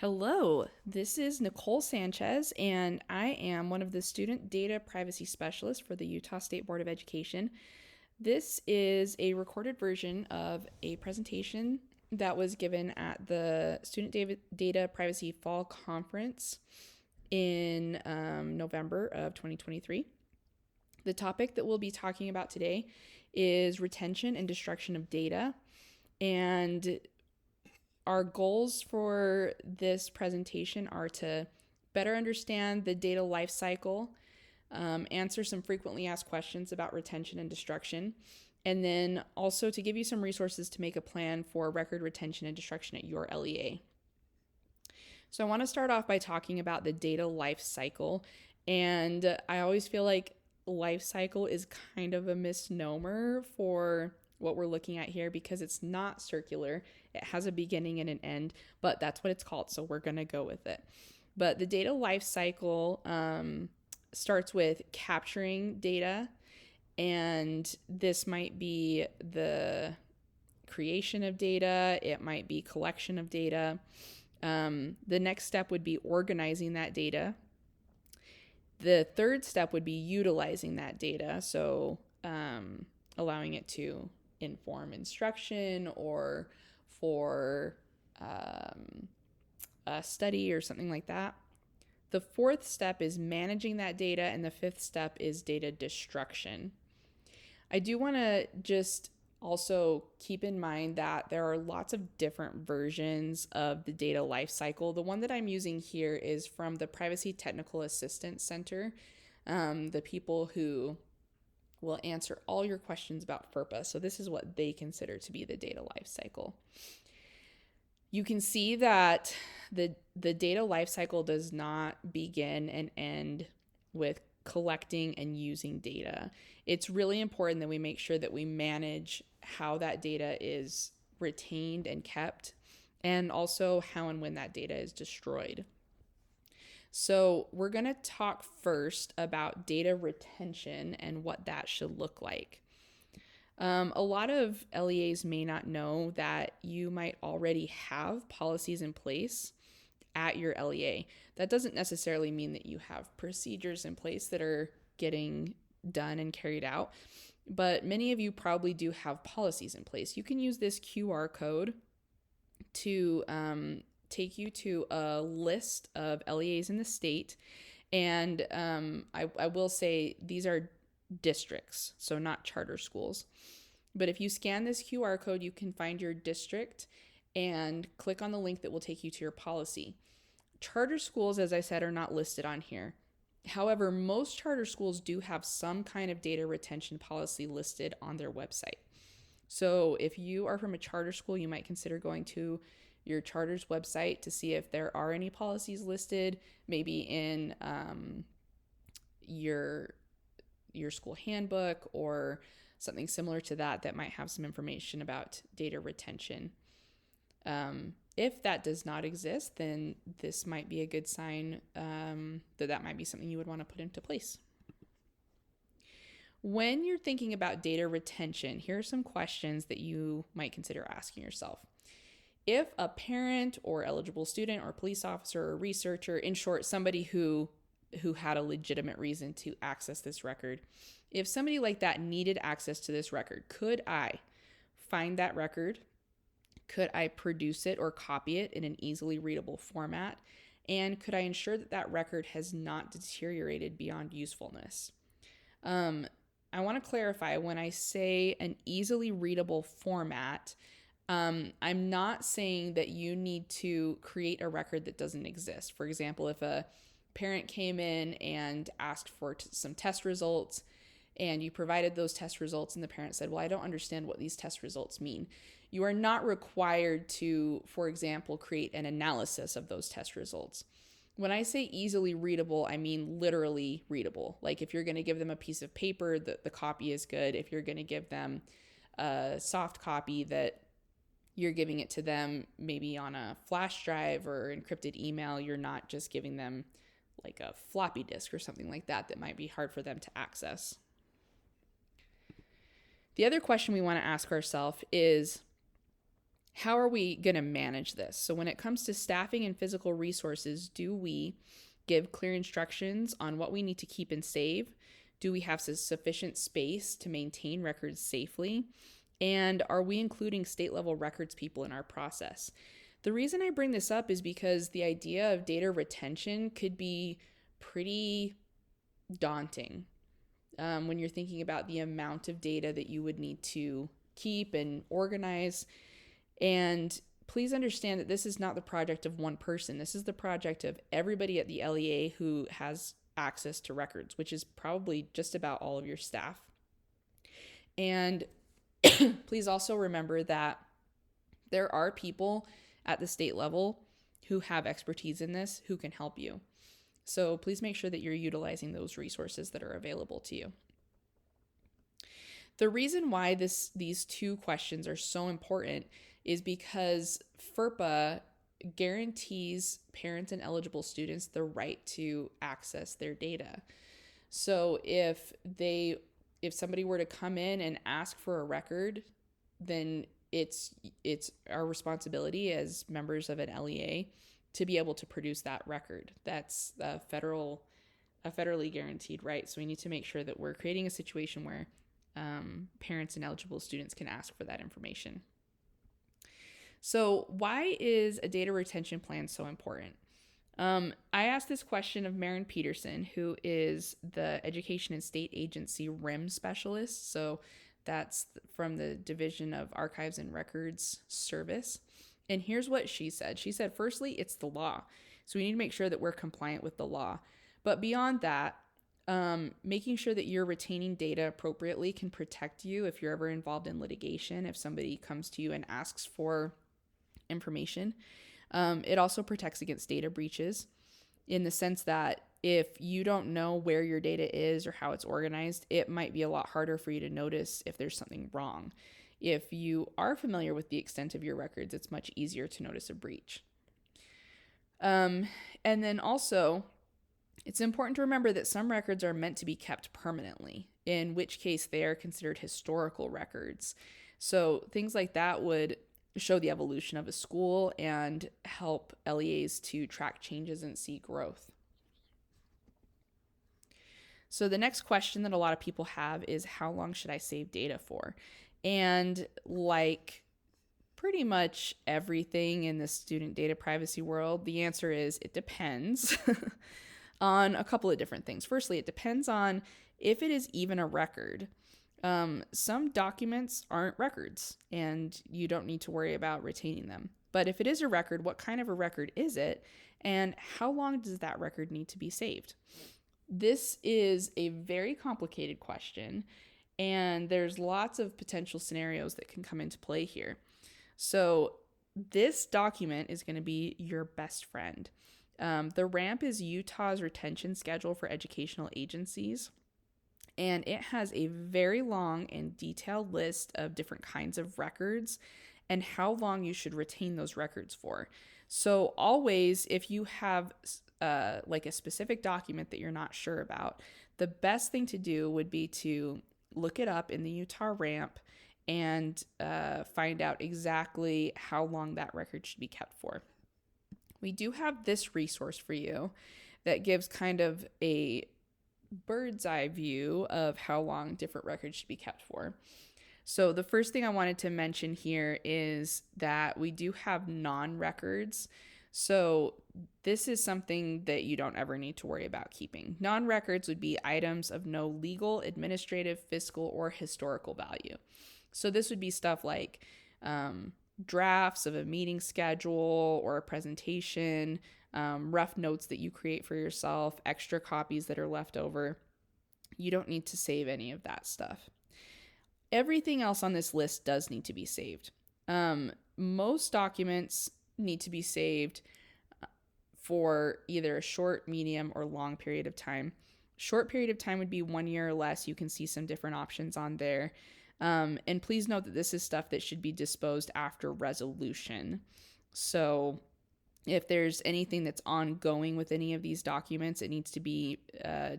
Hello, this is Nicole Sanchez, and I am one of the student data privacy specialists for the Utah State Board of Education. This is a recorded version of a presentation that was given at the Student Data Privacy Fall Conference in November of 2023. The topic that we'll be talking about today is retention and destruction of data. And our goals for this presentation are to better understand the data life cycle, answer some frequently asked questions about retention and destruction, and then also to give you some resources to make a plan for record retention and destruction at your LEA. So I want to start off by talking about the data life cycle. And I always feel like life cycle is kind of a misnomer for what we're looking at here because it's not circular. It has a beginning and an end, but that's what it's called. So we're going to go with it. But the data life cycle starts with capturing data, and this might be the creation of data, it might be collection of data. The next step would be organizing that data. The third step would be utilizing that data, so allowing it to inform instruction or for a study or something like that. The fourth step is managing that data, and the fifth step is data destruction. I do want to just also keep in mind that there are lots of different versions of the data lifecycle. The one that I'm using here is from the Privacy Technical Assistance Center, the people who will answer all your questions about FERPA. So this is what they consider to be the data lifecycle. You can see that the data lifecycle does not begin and end with collecting and using data. It's really important that we make sure that we manage how that data is retained and kept, and also how and when that data is destroyed. So we're going to talk first about data retention and what that should look like. A lot of LEAs may not know that you might already have policies in place at your LEA. That doesn't necessarily mean that you have procedures in place that are getting done and carried out, but many of you probably do have policies in place. You can use this QR code to take you to a list of LEAs in the state. And I will say these are districts, so not charter schools. But if you scan this QR code, you can find your district and click on the link that will take you to your policy. Charter schools, as I said, are not listed on here. However, most charter schools do have some kind of data retention policy listed on their website. So if you are from a charter school, you might consider going to your charter's website to see if there are any policies listed, maybe in your school handbook or something similar to that might have some information about data retention. If that does not exist, then this might be a good sign that might be something you would want to put into place. When you're thinking about data retention, here are some questions that you might consider asking yourself. If a parent or eligible student or police officer or researcher, in short, somebody who had a legitimate reason to access this record, if somebody like that needed access to this record, could I find that record? Could I produce it or copy it in an easily readable format? And could I ensure that that record has not deteriorated beyond usefulness? I want to clarify, when I say an easily readable format, I'm not saying that you need to create a record that doesn't exist. For example, if a parent came in and asked for some test results and you provided those test results and the parent said, well, I don't understand what these test results mean. You are not required to, for example, create an analysis of those test results. When I say easily readable, I mean literally readable. Like if you're going to give them a piece of paper, the copy is good. If you're going to give them a soft copy, that you're giving it to them maybe on a flash drive or encrypted email. You're not just giving them like a floppy disk or something like that might be hard for them to access. The other question we want to ask ourselves is, how are we going to manage this? So when it comes to staffing and physical resources, do we give clear instructions on what we need to keep and save? Do we have sufficient space to maintain records safely? And are we including state level records people in our process? The reason I bring this up is because the idea of data retention could be pretty daunting when you're thinking about the amount of data that you would need to keep and organize. And please understand that this is not the project of one person. This is the project of everybody at the LEA who has access to records, which is probably just about all of your staff. And please also remember that there are people at the state level who have expertise in this who can help you. So please make sure that you're utilizing those resources that are available to you. The reason why these two questions are so important is because FERPA guarantees parents and eligible students the right to access their data. So if somebody were to come in and ask for a record, then it's our responsibility as members of an LEA to be able to produce that record. That's a federally guaranteed right. So we need to make sure that we're creating a situation where parents and eligible students can ask for that information. So why is a data retention plan so important? I asked this question of Maren Peterson, who is the Education and State Agency RIM specialist. So that's from the Division of Archives and Records Service. And here's what she said. She said, firstly, it's the law. So we need to make sure that we're compliant with the law. But beyond that, making sure that you're retaining data appropriately can protect you if you're ever involved in litigation, if somebody comes to you and asks for information. It also protects against data breaches in the sense that if you don't know where your data is or how it's organized, it might be a lot harder for you to notice if there's something wrong. If you are familiar with the extent of your records, it's much easier to notice a breach. And then also, it's important to remember that some records are meant to be kept permanently, in which case they are considered historical records. So things like that would show the evolution of a school and help LEAs to track changes and see growth. So the next question that a lot of people have is, how long should I save data for? And like pretty much everything in the student data privacy world, the answer is it depends on a couple of different things. Firstly, it depends on if it is even a record. Some documents aren't records and you don't need to worry about retaining them. But if it is a record, what kind of a record is it? And how long does that record need to be saved? This is a very complicated question, and there's lots of potential scenarios that can come into play here. So this document is going to be your best friend. The RAMP is Utah's retention schedule for educational agencies, and it has a very long and detailed list of different kinds of records and how long you should retain those records for. So always, if you have like a specific document that you're not sure about, the best thing to do would be to look it up in the Utah RAMP and find out exactly how long that record should be kept for. We do have this resource for you that gives kind of a bird's eye view of how long different records should be kept for. So the first thing I wanted to mention here is that we do have non-records. So this is something that you don't ever need to worry about keeping. Non-records would be items of no legal, administrative, fiscal, or historical value. So this would be stuff like drafts of a meeting schedule or a presentation, rough notes that you create for yourself, extra copies that are left over. You don't need to save any of that stuff. Everything else on this list does need to be saved. Most documents need to be saved for either a short, medium, or long period of time. Short period of time would be 1 year or less. You can see some different options on there. And please note that this is stuff that should be disposed after resolution. So if there's anything that's ongoing with any of these documents, it needs to be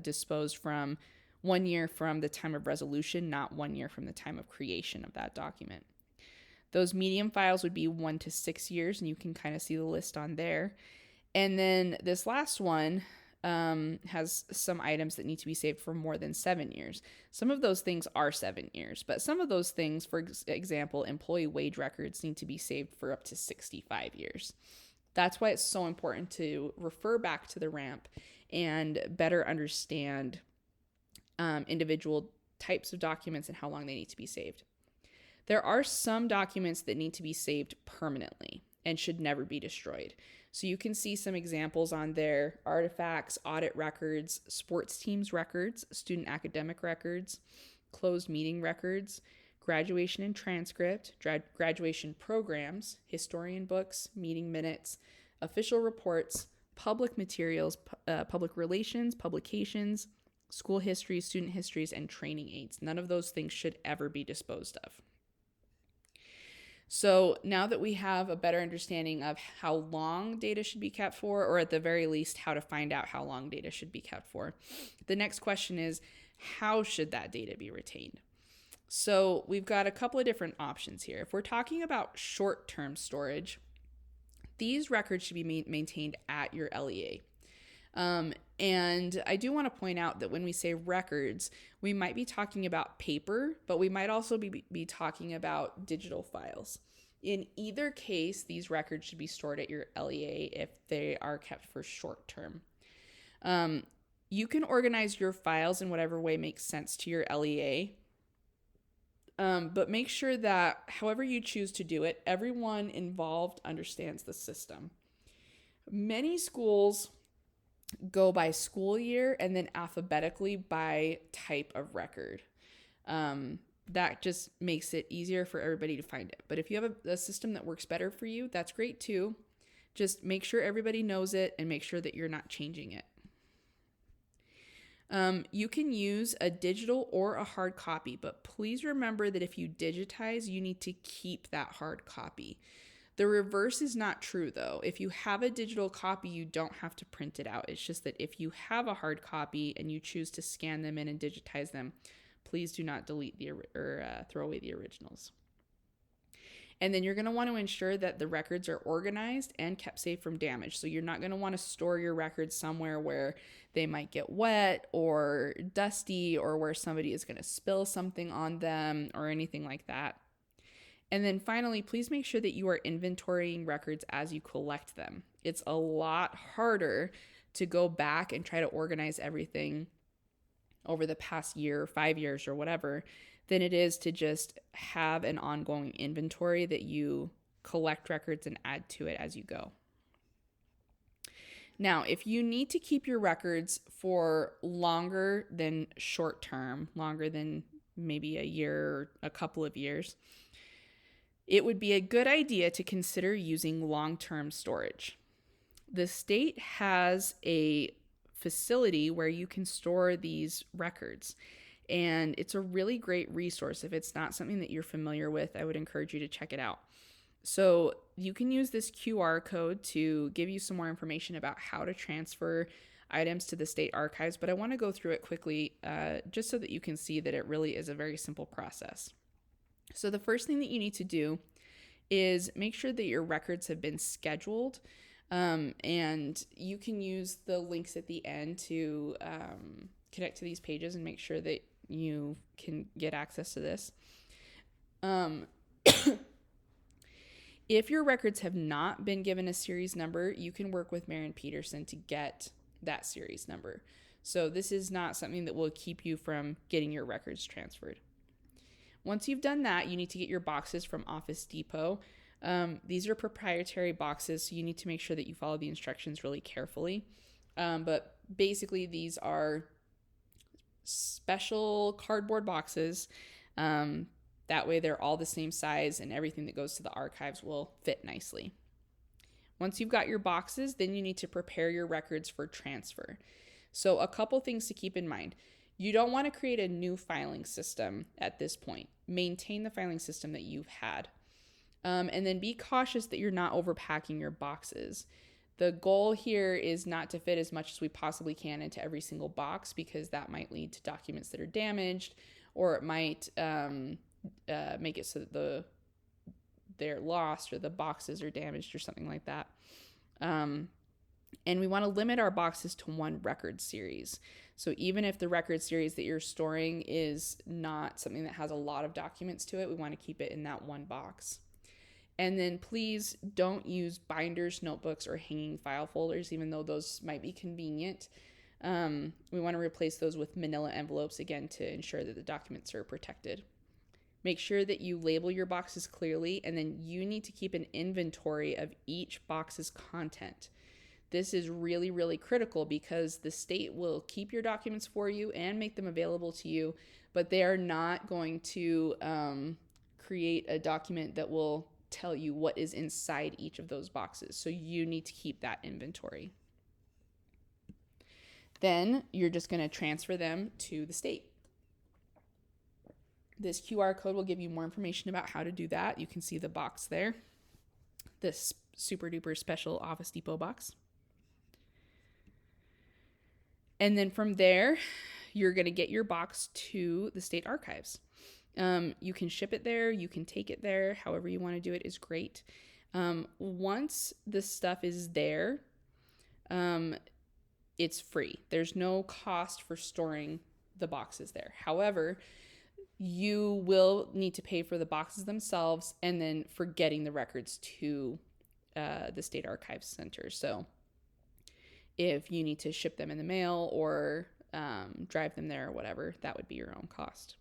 disposed from 1 year from the time of resolution, not 1 year from the time of creation of that document. Those medium files would be 1 to 6 years, and you can kind of see the list on there. And then this last one has some items that need to be saved for more than 7 years. Some of those things are 7 years, but some of those things, for example, employee wage records need to be saved for up to 65 years. That's why it's so important to refer back to the RAMP and better understand individual types of documents and how long they need to be saved. There are some documents that need to be saved permanently and should never be destroyed. So you can see some examples on there: artifacts, audit records, sports teams records, student academic records, closed meeting records, graduation and transcript, graduation programs, historian books, meeting minutes, official reports, public materials, public relations, publications, school histories, student histories, and training aids. None of those things should ever be disposed of. So now that we have a better understanding of how long data should be kept for, or at the very least, how to find out how long data should be kept for, the next question is, how should that data be retained? So we've got a couple of different options here. If we're talking about short-term storage, these records should be maintained at your LEA. And I do want to point out that when we say records, we might be talking about paper, but we might also be talking about digital files. In either case, these records should be stored at your LEA if they are kept for short term. You can organize your files in whatever way makes sense to your LEA, but make sure that however you choose to do it, everyone involved understands the system. Many schools go by school year and then alphabetically by type of record. That just makes it easier for everybody to find it. But if you have a system that works better for you, that's great too. Just make sure everybody knows it and make sure that you're not changing it. You can use a digital or a hard copy, but please remember that if you digitize, you need to keep that hard copy. The reverse is not true, though. If you have a digital copy, you don't have to print it out. It's just that if you have a hard copy and you choose to scan them in and digitize them, please do not delete or throw away the originals. And then you're going to want to ensure that the records are organized and kept safe from damage. So you're not going to want to store your records somewhere where they might get wet or dusty, or where somebody is going to spill something on them or anything like that. And then finally, please make sure that you are inventorying records as you collect them. It's a lot harder to go back and try to organize everything over the past year, 5 years, or whatever, than it is to just have an ongoing inventory that you collect records and add to it as you go. Now, if you need to keep your records for longer than short term, longer than maybe a year or a couple of years, it would be a good idea to consider using long-term storage. The state has a facility where you can store these records, and it's a really great resource. If it's not something that you're familiar with, I would encourage you to check it out. So you can use this QR code to give you some more information about how to transfer items to the state archives, but I want to go through it quickly just so that you can see that it really is a very simple process. So the first thing that you need to do is make sure that your records have been scheduled, and you can use the links at the end to connect to these pages and make sure that you can get access to this. If your records have not been given a series number, you can work with Marian Peterson to get that series number. So this is not something that will keep you from getting your records transferred. Once you've done that, you need to get your boxes from Office Depot. These are proprietary boxes, so you need to make sure that you follow the instructions really carefully. But basically, these are special cardboard boxes. That way, they're all the same size, and everything that goes to the archives will fit nicely. Once you've got your boxes, then you need to prepare your records for transfer. So a couple things to keep in mind. You don't want to create a new filing system at this point. Maintain the filing system that you've had. And then be cautious that you're not overpacking your boxes. The goal here is not to fit as much as we possibly can into every single box, because that might lead to documents that are damaged, or it might make it so that they're lost or the boxes are damaged or something like that. And we want to limit our boxes to one record series. So even if the record series that you're storing is not something that has a lot of documents to it, we want to keep it in that one box. And then please don't use binders, notebooks, or hanging file folders, even though those might be convenient. We want to replace those with manila envelopes, again, to ensure that the documents are protected. Make sure that you label your boxes clearly, and then you need to keep an inventory of each box's content. This is really, really critical because the state will keep your documents for you and make them available to you, but they are not going to create a document that will tell you what is inside each of those boxes. So you need to keep that inventory. Then you're just going to transfer them to the state. This QR code will give you more information about how to do that. You can see the box there, this super duper special Office Depot box. And then from there, you're going to get your box to the state archives. You can ship it there, you can take it there, however you want to do it is great. Once the stuff is there, it's free. There's no cost for storing the boxes there. However, you will need to pay for the boxes themselves and then for getting the records to the State Archives Center. So if you need to ship them in the mail or drive them there or whatever, that would be your own cost.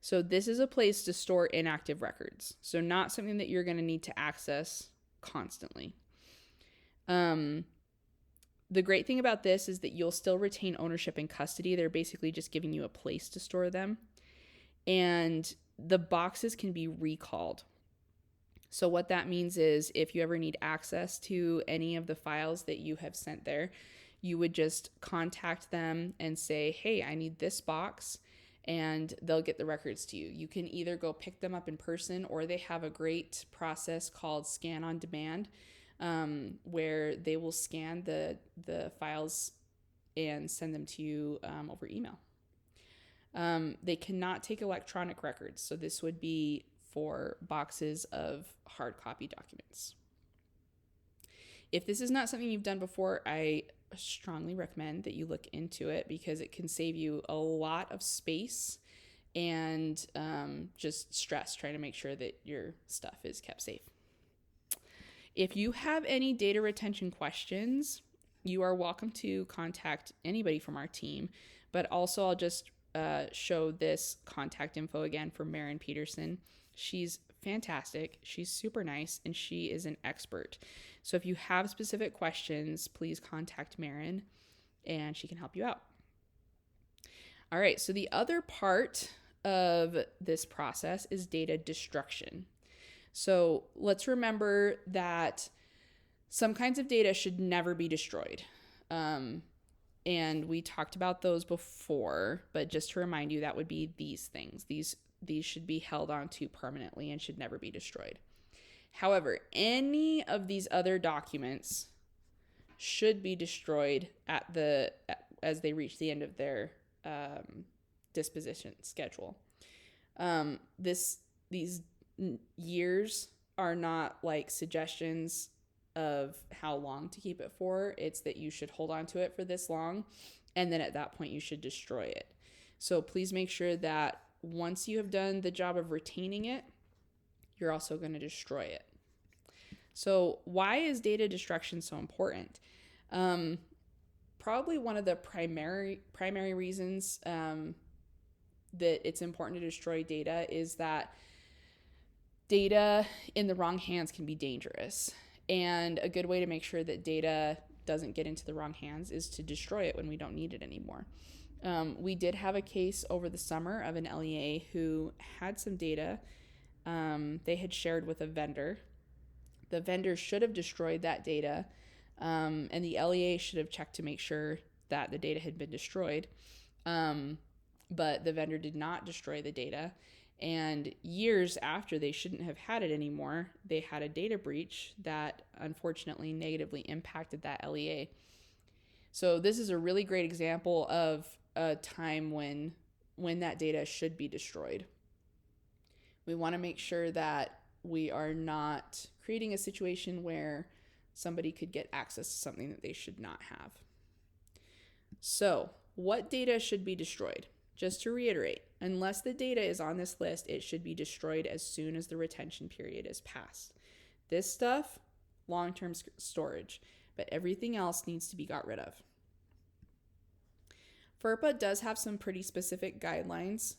So this is a place to store inactive records. So not something that you're going to need to access constantly. The great thing about this is that you'll still retain ownership and custody. They're basically just giving you a place to store them. And the boxes can be recalled. So what that means is if you ever need access to any of the files that you have sent there, you would just contact them and say, hey, I need this box, and they'll get the records to you. You can either go pick them up in person, or they have a great process called Scan on Demand, where they will scan the files and send them to you over email. They cannot take electronic records, so this would be for boxes of hard copy documents. If this is not something you've done before, I strongly recommend that you look into it because it can save you a lot of space and just stress trying to make sure that your stuff is kept safe. If you have any data retention questions, you are welcome to contact anybody from our team, but also I'll just show this contact info again for Marin Peterson. She's fantastic. She's super nice, and she is an expert. So if you have specific questions, please contact Marin, and she can help you out. All right, so the other part of this process is data destruction. So let's remember that some kinds of data should never be destroyed. And we talked about those before, but just to remind you, that would be these things. These should be held onto permanently and should never be destroyed. However, any of these other documents should be destroyed as they reach the end of their disposition schedule. These years are not like suggestions of how long to keep it for. It's that you should hold on to it for this long, and then at that point you should destroy it. So please make sure that once you have done the job of retaining it, you're also going to destroy it. So why is data destruction so important? Probably one of the primary reasons that it's important to destroy data is that data in the wrong hands can be dangerous. And a good way to make sure that data doesn't get into the wrong hands is to destroy it when we don't need it anymore. We did have a case over the summer of an LEA who had some data they had shared with a vendor. The vendor should have destroyed that data, and the LEA should have checked to make sure that the data had been destroyed. But the vendor did not destroy the data. And years after they shouldn't have had it anymore, they had a data breach that unfortunately negatively impacted that LEA. So this is a really great example of a time when that data should be destroyed. We want to make sure that we are not creating a situation where somebody could get access to something that they should not have. So, what data should be destroyed? Just to reiterate, unless the data is on this list, it should be destroyed as soon as the retention period is passed. This stuff, long-term storage, but everything else needs to be got rid of. FERPA does have some pretty specific guidelines.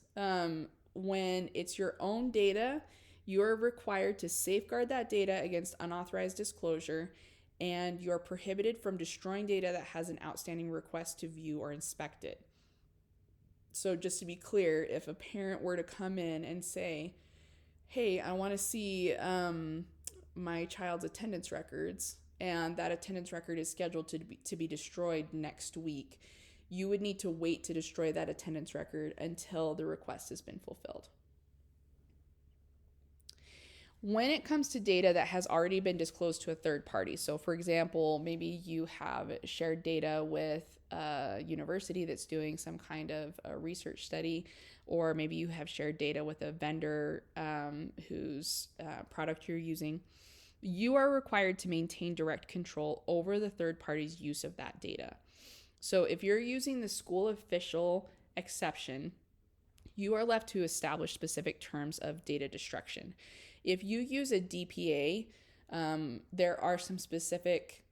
When it's your own data, you're required to safeguard that data against unauthorized disclosure, and you're prohibited from destroying data that has an outstanding request to view or inspect it. So just to be clear, if a parent were to come in and say, hey, I want to see my child's attendance records, and that attendance record is scheduled to be destroyed next week, you would need to wait to destroy that attendance record until the request has been fulfilled. When it comes to data that has already been disclosed to a third party, so for example, maybe you have shared data with a university that's doing some kind of a research study, or maybe you have shared data with a vendor whose product you're using, you are required to maintain direct control over the third party's use of that data. So if you're using the school official exception, you are left to establish specific terms of data destruction. If you use a DPA, there are some specific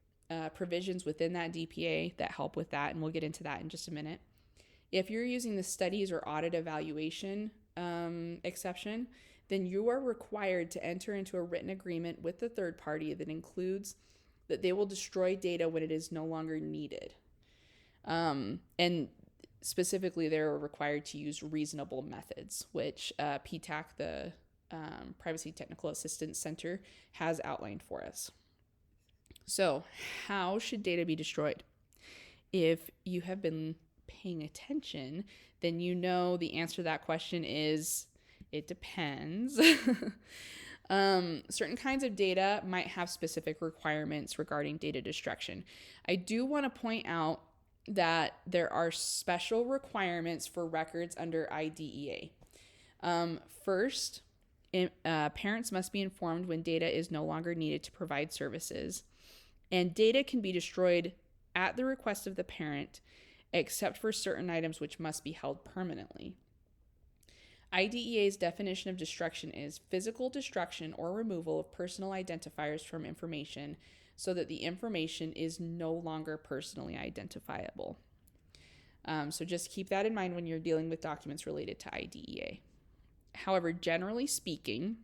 provisions within that DPA that help with that, and we'll get into that in just a minute. If you're using the studies or audit evaluation exception, then you are required to enter into a written agreement with the third party that includes that they will destroy data when it is no longer needed. And specifically, they're required to use reasonable methods, which PTAC, the Privacy Technical Assistance Center, has outlined for us. So, how should data be destroyed? If you have been paying attention, then you know the answer to that question is it depends. Certain kinds of data might have specific requirements regarding data destruction. I do want to point out that there are special requirements for records under IDEA. First, parents must be informed when data is no longer needed to provide services, and data can be destroyed at the request of the parent, except for certain items which must be held permanently. IDEA's definition of destruction is physical destruction or removal of personal identifiers from information so that the information is no longer personally identifiable. So just keep that in mind when you're dealing with documents related to IDEA. However, generally speaking,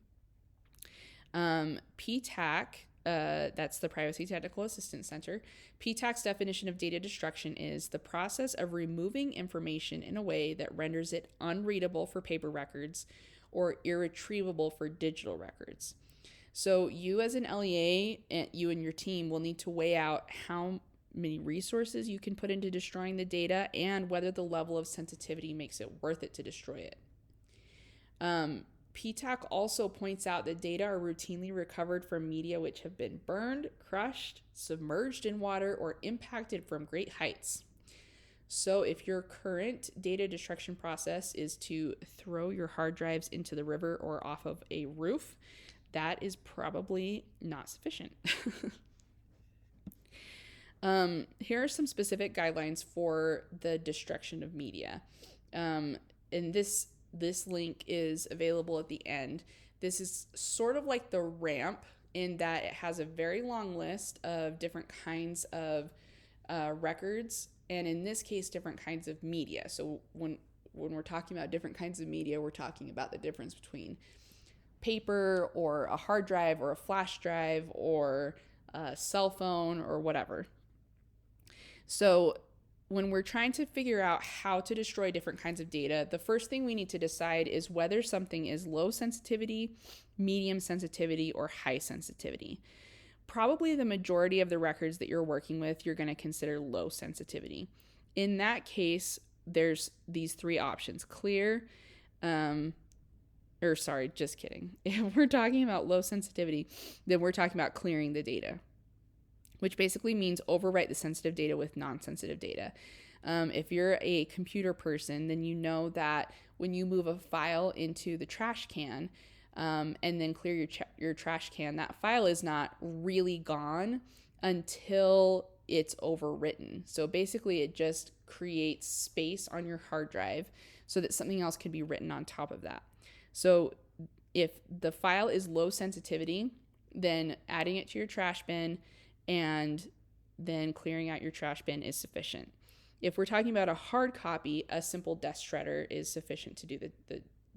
PTAC, that's the Privacy Technical Assistance Center, PTAC's definition of data destruction is the process of removing information in a way that renders it unreadable for paper records or irretrievable for digital records. So you as an LEA, you and your team will need to weigh out how many resources you can put into destroying the data and whether the level of sensitivity makes it worth it to destroy it. PTAC also points out that data are routinely recovered from media which have been burned, crushed, submerged in water, or impacted from great heights. So if your current data destruction process is to throw your hard drives into the river or off of a roof, that is probably not sufficient. Here are some specific guidelines for the destruction of media. And this link is available at the end. This is sort of like the ramp in that it has a very long list of different kinds of records, and in this case, different kinds of media. So when we're talking about different kinds of media, we're talking about the difference between paper or a hard drive or a flash drive or a cell phone or whatever. So when we're trying to figure out how to destroy different kinds of data, the first thing we need to decide is whether something is low sensitivity, medium sensitivity, or high sensitivity. Probably the majority of the records that you're working with, you're going to consider low sensitivity. In that case, there's these three options: clear, just kidding. If we're talking about low sensitivity, then we're talking about clearing the data, which basically means overwrite the sensitive data with non-sensitive data. If you're a computer person, then you know that when you move a file into the trash can, and then clear your trash can, that file is not really gone until it's overwritten. So basically it just creates space on your hard drive so that something else can be written on top of that. So if the file is low sensitivity, then adding it to your trash bin and then clearing out your trash bin is sufficient. If we're talking about a hard copy, a simple desk shredder is sufficient to do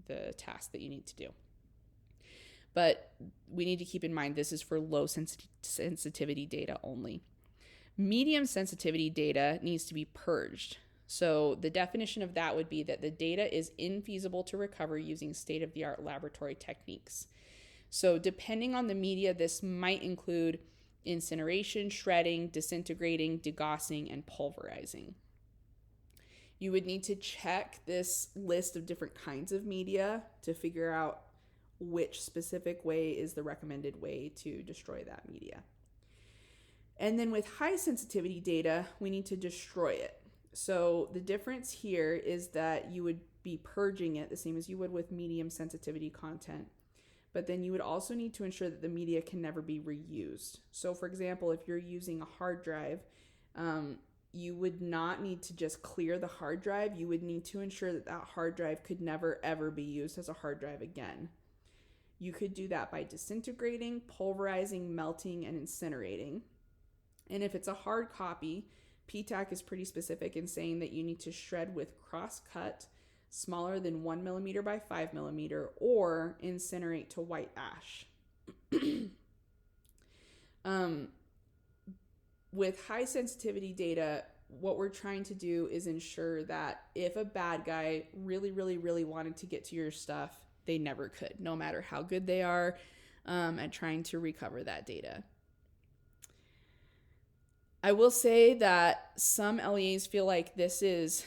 the task that you need to do. But we need to keep in mind this is for low sensitivity data only. Medium sensitivity data needs to be purged. So the definition of that would be that the data is infeasible to recover using state-of-the-art laboratory techniques. So depending on the media, this might include incineration, shredding, disintegrating, degaussing, and pulverizing. You would need to check this list of different kinds of media to figure out which specific way is the recommended way to destroy that media. And then with high sensitivity data, we need to destroy it. So the difference here is that you would be purging it the same as you would with medium sensitivity content. But then you would also need to ensure that the media can never be reused. So for example, if you're using a hard drive, you would not need to just clear the hard drive. You would need to ensure that that hard drive could never ever be used as a hard drive again. You could do that by disintegrating, pulverizing, melting, and incinerating. And if it's a hard copy, PTAC is pretty specific in saying that you need to shred with cross-cut smaller than 1 millimeter by 5 millimeter or incinerate to white ash. With high sensitivity data, what we're trying to do is ensure that if a bad guy really, really, really wanted to get to your stuff, they never could, no matter how good they are at trying to recover that data. I will say that some LEAs feel like this is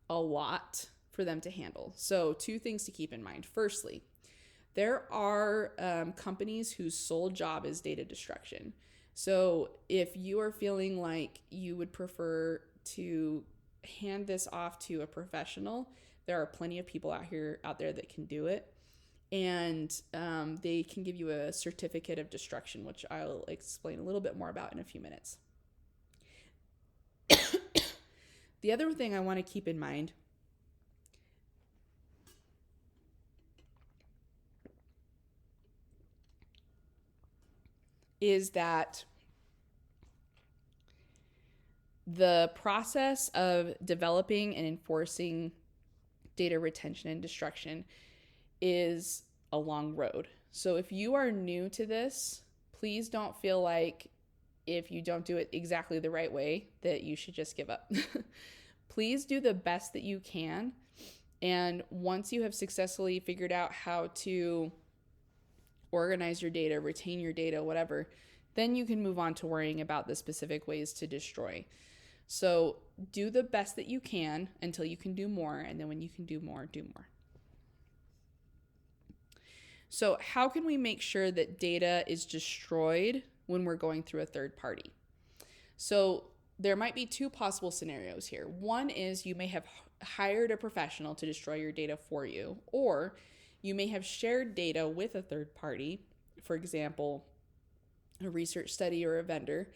a lot for them to handle. So 2 things to keep in mind. Firstly, there are companies whose sole job is data destruction. So if you are feeling like you would prefer to hand this off to a professional, there are plenty of people out there that can do it. And they can give you a certificate of destruction, which I'll explain a little bit more about in a few minutes. The other thing I want to keep in mind is that the process of developing and enforcing data retention and destruction is a long road. So if you are new to this, please don't feel like if you don't do it exactly the right way that you should just give up. Please do the best that you can. And once you have successfully figured out how to organize your data, retain your data, whatever, then you can move on to worrying about the specific ways to destroy. So do the best that you can until you can do more. And then when you can do more, do more. So how can we make sure that data is destroyed when we're going through a third party? So there might be 2 possible scenarios here. One is you may have hired a professional to destroy your data for you, or you may have shared data with a third party, for example, a research study or a vendor,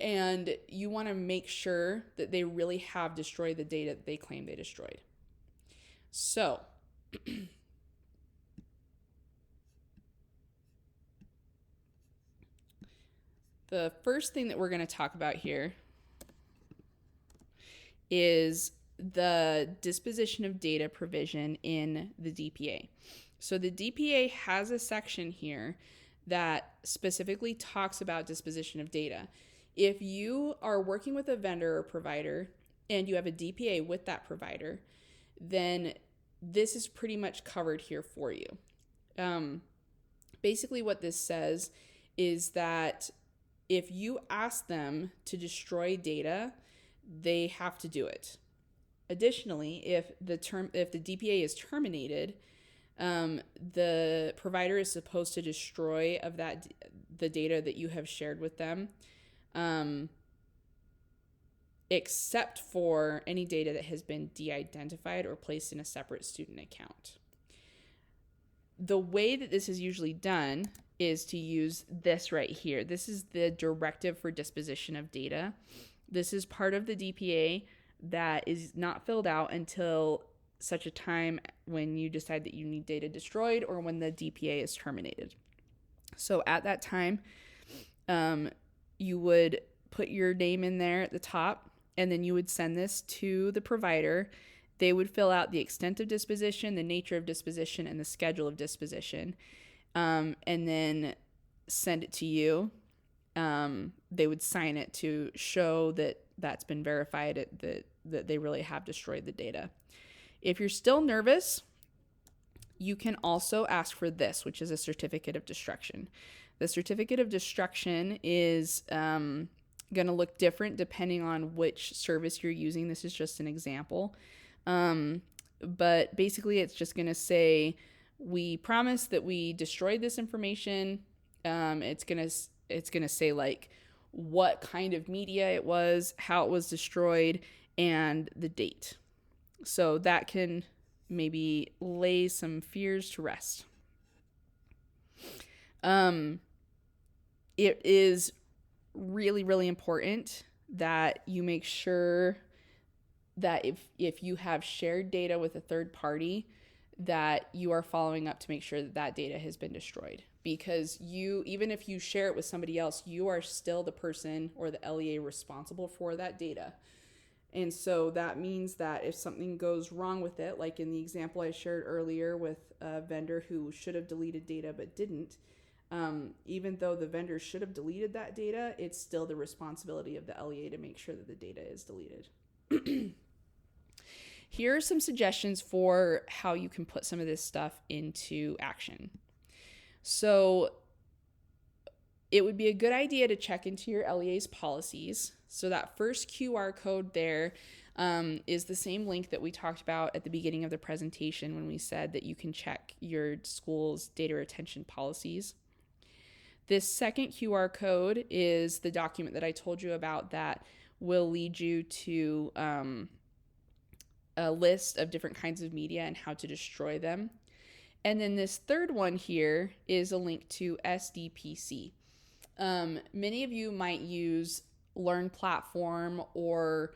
and you want to make sure that they really have destroyed the data that they claim they destroyed. So the first thing that we're going to talk about here is the disposition of data provision in the DPA. So the DPA has a section here that specifically talks about disposition of data. If you are working with a vendor or provider and you have a DPA with that provider, then this is pretty much covered here for you. Basically what this says is that if you ask them to destroy data, they have to do it. Additionally, if the DPA is terminated, the provider is supposed to destroy the data that you have shared with them, except for any data that has been de-identified or placed in a separate student account. The way that this is usually done is to use this right here. This is the directive for disposition of data. This is part of the DPA that is not filled out until such a time when you decide that you need data destroyed or when the DPA is terminated. So at that time, you would put your name in there at the top, and then you would send this to the provider. They would fill out the extent of disposition, the nature of disposition, and the schedule of disposition, and then send it to you. They would sign it to show that that's been verified, that they really have destroyed the data. If you're still nervous, you can also ask for this, which is a certificate of destruction. The certificate of destruction is going to look different depending on which service you're using. This is just an example. But basically, it's just going to say, we promise that we destroyed this information. It's going to say like what kind of media it was, how it was destroyed, and the date. So that can maybe lay some fears to rest. It is really, really important that you make sure that if you have shared data with a third party, that you are following up to make sure that that data has been destroyed. Because even if you share it with somebody else, you are still the person or the LEA responsible for that data. And so that means that if something goes wrong with it, like in the example I shared earlier with a vendor who should have deleted data but didn't, even though the vendor should have deleted that data, it's still the responsibility of the LEA to make sure that the data is deleted. Here are some suggestions for how you can put some of this stuff into action. So it would be a good idea to check into your LEA's policies. So that first QR code there is the same link that we talked about at the beginning of the presentation when we said that you can check your school's data retention policies. This second QR code is the document that I told you about that will lead you to a list of different kinds of media and how to destroy them. And then this third one here is a link to SDPC. Many of you might use Learn Platform or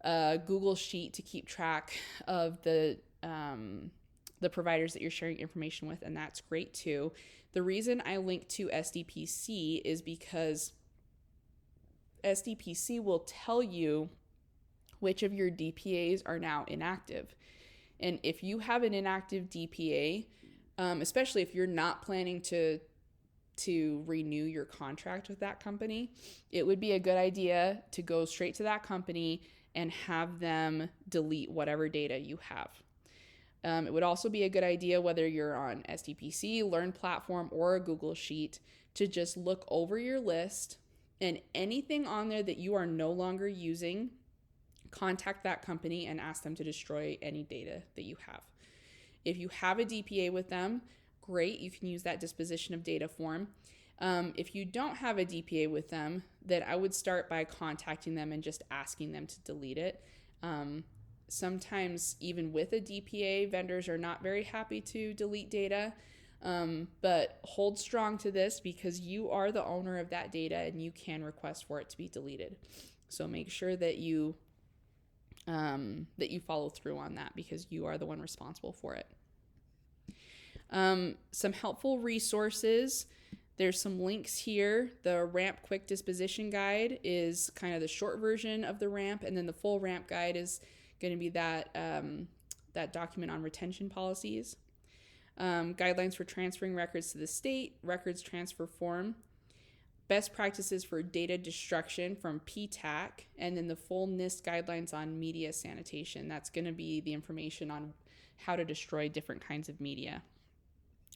Google Sheet to keep track of the providers that you're sharing information with, and that's great too. The reason I link to SDPC is because SDPC will tell you which of your DPAs are now inactive. And if you have an inactive DPA, especially if you're not planning to renew your contract with that company, it would be a good idea to go straight to that company and have them delete whatever data you have. It would also be a good idea, whether you're on SDPC, Learn Platform, or a Google Sheet, to just look over your list, and anything on there that you are no longer using, contact that company and ask them to destroy any data that you have. If you have a DPA with them, great, you can use that disposition of data form. If you don't have a DPA with them, then I would start by contacting them and just asking them to delete it. Sometimes even with a DPA, vendors are not very happy to delete data, but hold strong to this because you are the owner of that data and you can request for it to be deleted. So make sure that you follow through on that because you are the one responsible for it. Some helpful resources. There's some links here. The RAMP Quick Disposition Guide is kind of the short version of the RAMP, and then the full RAMP guide is going to be that document on retention policies. Guidelines for transferring records to the state, records transfer form, best practices for data destruction from PTAC, and then the full NIST guidelines on media sanitation. That's going to be the information on how to destroy different kinds of media.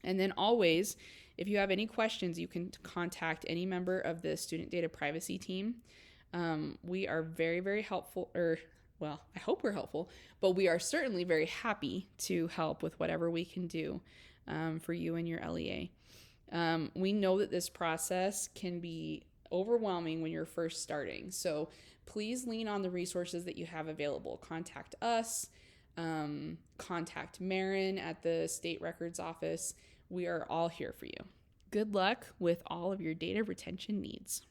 And then always, if you have any questions, you can contact any member of the student data privacy team. We are very, very helpful, I hope we're helpful, but we are certainly very happy to help with whatever we can do for you and your LEA. We know that this process can be overwhelming when you're first starting. So please lean on the resources that you have available. Contact us. contact Marin at the state records office. We are all here for you. Good luck with all of your data retention needs.